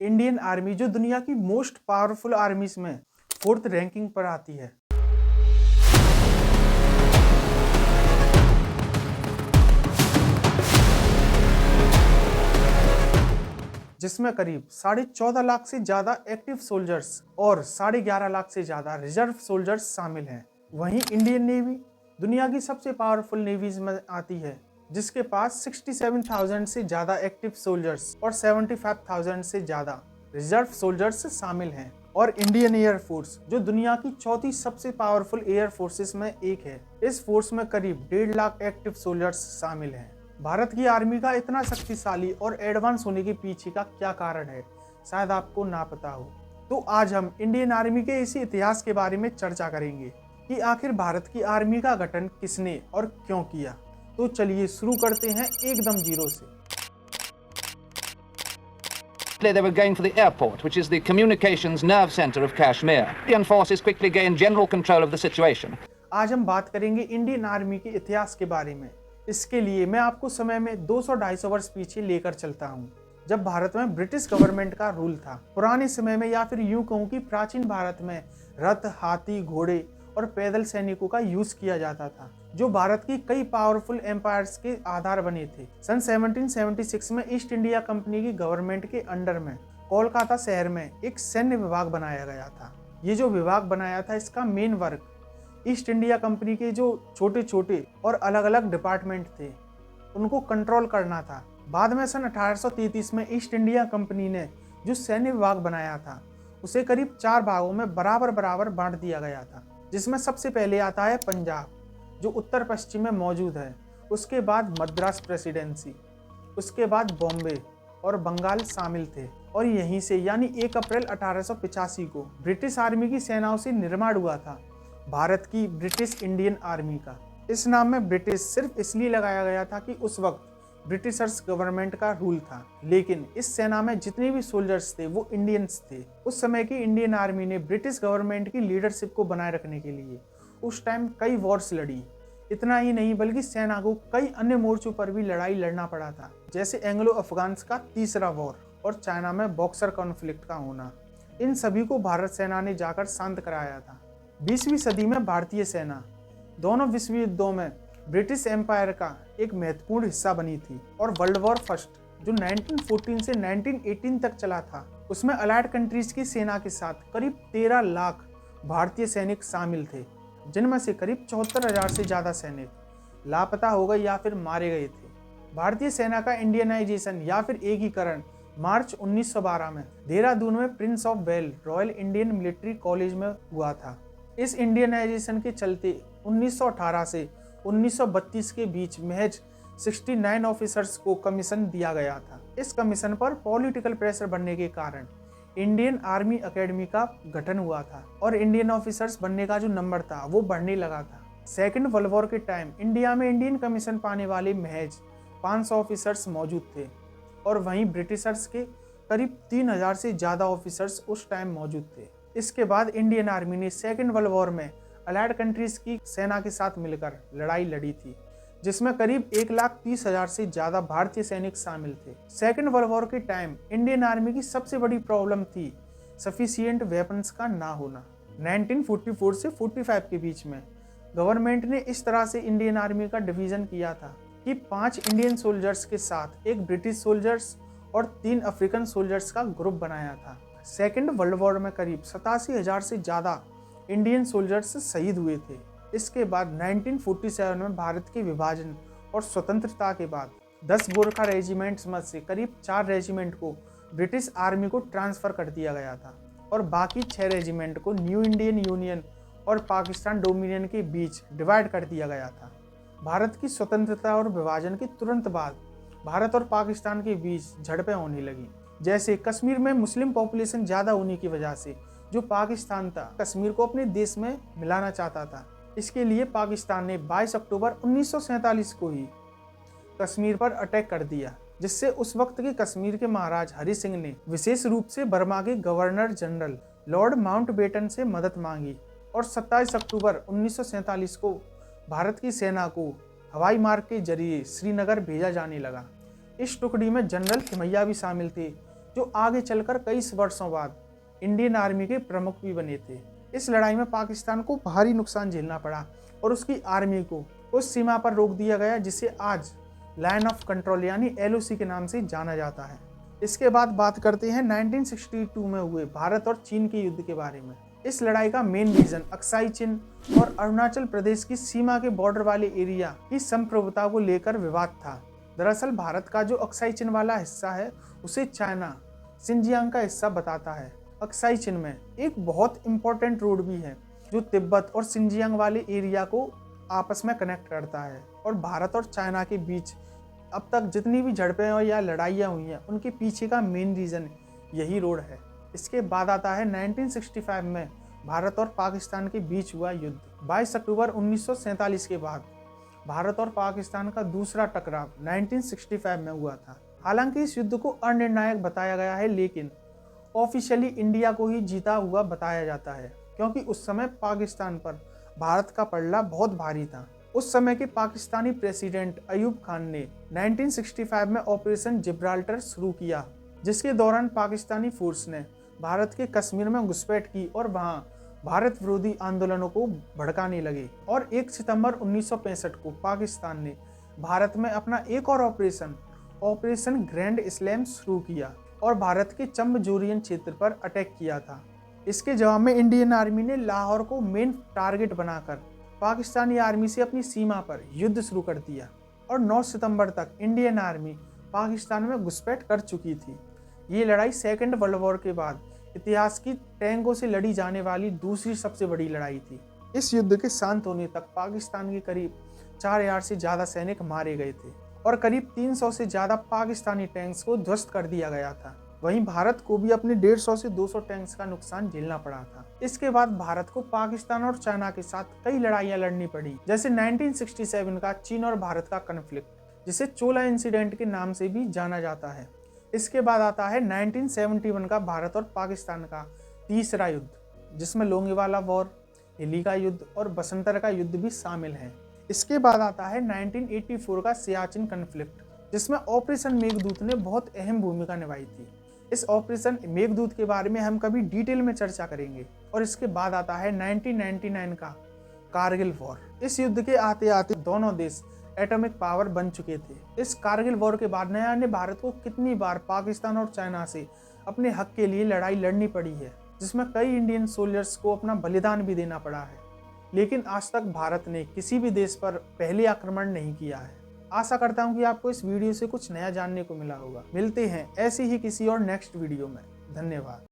Indian army जो दुनिया की मोस्ट पावरफुल आर्मीज में फोर्थ रैंकिंग पर आती है। जिसमें करीब 14.5 लाख से ज्यादा एक्टिव सोल्जर्स और 11.5 लाख से ज्यादा रिजर्व सोल्जर्स शामिल हैं। वहीं इंडियन नेवी दुनिया की सबसे पावरफुल नेवीज में आती है, जिसके पास 67,000 से ज्यादा एक्टिव सोल्जर्स और 75,000 से ज्यादा रिजर्व सोल्जर्स शामिल हैं। और इंडियन एयर फोर्स जो दुनिया की चौथी सबसे पावरफुल एयर फोर्सेस में एक है। इस फोर्स में करीब 1.5 लाख एक्टिव सोल्जर्स शामिल हैं। भारत की आर्मी का इतना शक्तिशाली और एडवांस होने के पीछे का क्या कारण है, शायद आपको ना पता हो। तो आज हम इंडियन आर्मी के इसी इतिहास के बारे में चर्चा करेंगे कि आखिर भारत की आर्मी का गठन किसने और क्यों किया। तो चलिए शुरू करते हैं एकदम जीरो से। They were going for the airport, which is the communications nerve center of Kashmir. Indian forces quickly gained general control of the situation. आज हम बात करेंगे इंडियन आर्मी के इतिहास के बारे में। इसके लिए मैं आपको समय में 200-250 वर्ष पीछे लेकर चलता हूँ, जब भारत में ब्रिटिश गवर्नमेंट का रूल था। पुराने समय में, या फिर यूं कहूँ कि प्राचीन भारत में रथ, हाथी, घोड़े और पैदल सैनिकों का यूज किया जाता था, जो भारत की कई पावरफुल एम्पायर्स के आधार बने थे। सन 1776 में ईस्ट इंडिया कंपनी की गवर्नमेंट के अंडर में कोलकाता शहर में एक सैन्य विभाग बनाया गया था। ये जो विभाग बनाया था, इसका main work east India company के जो छोटे छोटे और अलग अलग डिपार्टमेंट थे उनको कंट्रोल करना था। बाद में सन 1833 में ईस्ट इंडिया कंपनी ने जो सैन्य विभाग बनाया था उसे करीब 4 भागों में बराबर बराबर बांट दिया गया था, जिसमें सबसे पहले आता है पंजाब, जो उत्तर पश्चिम में मौजूद है। उसके बाद मद्रास प्रेसिडेंसी, उसके बाद बॉम्बे और बंगाल शामिल थे। और यहीं से यानी 1 अप्रैल 1885 को ब्रिटिश आर्मी की सेनाओं से निर्माण हुआ था भारत की ब्रिटिश इंडियन आर्मी का। इस नाम में ब्रिटिश सिर्फ इसलिए लगाया गया था कि उस वक्त ब्रिटिशर्स गवर्नमेंट का रूल था, लेकिन इस सेना में जितने भी सोल्जर्स थे वो इंडियंस थे। उस समय की इंडियन आर्मी ने ब्रिटिश गवर्नमेंट की लीडरशिप को बनाए रखने के लिए उस टाइम कई वॉर्स लड़ी। इतना ही नहीं, बल्कि सेना को कई अन्य मोर्चों पर भी लड़ाई लड़ना पड़ा था, जैसे एंग्लो अफगान का तीसरा वॉर और चाइना में बॉक्सर कॉन्फ्लिक्ट का होना। इन सभी को भारत सेना ने जाकर शांत कराया था। 20वीं सदी में भारतीय सेना दोनों विश्व युद्धों में ब्रिटिश एम्पायर का एक महत्वपूर्ण हिस्सा बनी थी। और वर्ल्ड वॉर फर्स्ट जो 1914 से 1918 तक चला था, उसमें अलाइड कंट्रीज की सेना के साथ करीब 13 लाख भारतीय सैनिक शामिल थे, जिनमें से करीब 74,000 से ज्यादा सैनिक लापता हो गए या फिर मारे गए थे। भारतीय सेना का इंडियनाइजेशन या फिर एकीकरण मार्च 1912 में देहरादून में Prince of well royal Indian military college में हुआ था। इस इंडियनाइजेशन के चलते 1918 से 1932 के बीच महज 69 ऑफिसर्स को कमीशन दिया गया था। इस कमीशन पर पॉलिटिकल प्रेशर बनने के कारण इंडियन आर्मी एकेडमी का गठन हुआ था और इंडियन ऑफिसर्स बनने का जो नंबर था वो बढ़ने लगा था। सेकेंड वर्ल्ड वॉर के टाइम इंडिया में इंडियन कमीशन पाने वाले महज 500 ऑफिसर्स मौजूद थे, और वहीं ब्रिटिशर्स के करीब 3,000 से ज्यादा ऑफिसर्स उस टाइम मौजूद थे। इसके बाद इंडियन आर्मी ने सेकेंड वर्ल्ड वॉर में अलाइड कंट्रीज की सेना के साथ मिलकर लड़ाई लड़ी थी, जिसमें करीब 1,30,000 से ज्यादा भारतीय सैनिक शामिल थे। सेकेंड वर्ल्ड वॉर के टाइम इंडियन आर्मी की सबसे बड़ी प्रॉब्लम थी सफिशिएंट वेपन्स का ना होना। 1944 से 45 के बीच में गवर्नमेंट ने इस तरह से इंडियन आर्मी का डिवीजन किया था कि 5 इंडियन सोल्जर्स के साथ एक ब्रिटिश सोल्जर्स और 3 अफ्रीकन सोल्जर्स का ग्रुप बनाया था। सेकेंड वर्ल्ड वॉर में करीब 87,000 से ज्यादा इंडियन सोल्जर्स शहीद हुए थे। इसके बाद 1947 में भारत के विभाजन और स्वतंत्रता के बाद 10 गोरखा रेजिमेंट्स में से करीब 4 रेजिमेंट को ब्रिटिश आर्मी को ट्रांसफर कर दिया गया था, और बाकी 6 रेजिमेंट को न्यू इंडियन यूनियन और पाकिस्तान डोमिनियन के बीच डिवाइड कर दिया गया था। भारत की स्वतंत्रता और विभाजन के तुरंत बाद भारत और पाकिस्तान के बीच झड़पें होने लगी। जैसे कश्मीर में मुस्लिम पॉपुलेशन ज़्यादा होने की वजह से जो पाकिस्तान था कश्मीर को अपने देश में मिलाना चाहता था। इसके लिए पाकिस्तान ने 22 अक्टूबर 1947 को ही कश्मीर पर अटैक कर दिया, जिससे उस वक्त के कश्मीर के महाराज हरि सिंह ने विशेष रूप से बर्मा के गवर्नर जनरल लॉर्ड माउंटबेटन से मदद मांगी। और 27 अक्टूबर 1947 को भारत की सेना को हवाई मार्ग के जरिए श्रीनगर भेजा जाने लगा। इस टुकड़ी में जनरल थिमैया भी शामिल थे, जो आगे चलकर कई वर्षों बाद इंडियन आर्मी के प्रमुख भी बने थे। इस लड़ाई में पाकिस्तान को भारी नुकसान झेलना पड़ा और उसकी आर्मी को उस सीमा पर रोक दिया गया जिसे आज लाइन ऑफ कंट्रोल यानी LOC के नाम से जाना जाता है। इसके बाद बात करते हैं 1962 में हुए भारत और चीन के युद्ध के बारे में। इस लड़ाई का मेन रीजन अक्साई चिन और अरुणाचल प्रदेश की सीमा के बॉर्डर वाले एरिया की संप्रभुता को लेकर विवाद था। दरअसल भारत का जो अक्साई चिन वाला हिस्सा है उसे चाइना सिंजियांग का हिस्सा बताता है। अक्साई चिन में एक बहुत इंपॉर्टेंट रोड भी है जो तिब्बत और सिंजियांग वाले एरिया को आपस में कनेक्ट करता है और भारत और चाइना के बीच अब तक जितनी भी झड़पें या लड़ाइयाँ हुई हैं उनके पीछे का मेन रीज़न यही रोड है। इसके बाद आता है 1965 में भारत और पाकिस्तान के बीच हुआ युद्ध। 22 अक्टूबर 1947 के बाद भारत और पाकिस्तान का दूसरा टकराव 1965 में हुआ था। हालांकि इस युद्ध को अनिर्णायक बताया गया है लेकिन ऑफिशियली इंडिया को ही जीता हुआ बताया जाता है क्योंकि उस समय पाकिस्तान पर भारत का पलड़ा बहुत भारी था। उस समय के पाकिस्तानी प्रेसिडेंट अयूब खान ने 1965 में ऑपरेशन जिब्राल्टर शुरू किया जिसके दौरान पाकिस्तानी फोर्स ने भारत के कश्मीर में घुसपैठ की और वहां भारत विरोधी आंदोलनों को भड़काने लगे और 1 सितंबर 1965 को पाकिस्तान ने भारत में अपना एक और ऑपरेशन ग्रैंड स्लैम शुरू किया और भारत के चंबजोरियन क्षेत्र पर अटैक किया था। इसके जवाब में इंडियन आर्मी ने लाहौर को मेन टारगेट बनाकर पाकिस्तानी आर्मी से अपनी सीमा पर युद्ध शुरू कर दिया और 9 सितंबर तक इंडियन आर्मी पाकिस्तान में घुसपैठ कर चुकी थी। ये लड़ाई सेकेंड वर्ल्ड वॉर के बाद इतिहास की टैंकों से लड़ी जाने वाली दूसरी सबसे बड़ी लड़ाई थी। इस युद्ध के शांत होने तक पाकिस्तान के करीब 4000 से ज़्यादा सैनिक मारे गए थे और करीब 300 से ज़्यादा पाकिस्तानी टैंक्स को ध्वस्त कर दिया गया था। वहीं भारत को भी अपने 150 से 200 टैंक्स का नुकसान झेलना पड़ा था। इसके बाद भारत को पाकिस्तान और चाइना के साथ कई लड़ाइयाँ लड़नी पड़ी जैसे 1967 का चीन और भारत का कन्फ्लिक्ट जिसे चोला इंसिडेंट के नाम से भी जाना जाता है। इसके बाद आता है 1971 का भारत और पाकिस्तान का तीसरा युद्ध जिसमें लोंगेवाला वॉर, हिली का युद्ध और बसंतर का युद्ध भी शामिल है। इसके बाद आता है 1984 का सियाचिन कन्फ्लिक्ट जिसमें ऑपरेशन मेघदूत ने बहुत अहम भूमिका निभाई थी। इस ऑपरेशन मेघदूत के बारे में हम कभी डिटेल में चर्चा करेंगे। और इसके बाद आता है 1999 का कारगिल वॉर। इस युद्ध के आते आते दोनों देश एटॉमिक पावर बन चुके थे। इस कारगिल वॉर के बाद नया ने भारत को कितनी बार पाकिस्तान और चाइना से अपने हक के लिए लड़ाई लड़नी पड़ी है जिसमें कई इंडियन सोल्जर्स को अपना बलिदान भी देना पड़ा है, लेकिन आज तक भारत ने किसी भी देश पर पहले आक्रमण नहीं किया है। आशा करता हूं कि आपको इस वीडियो से कुछ नया जानने को मिला होगा। मिलते हैं ऐसी ही किसी और नेक्स्ट वीडियो में। धन्यवाद।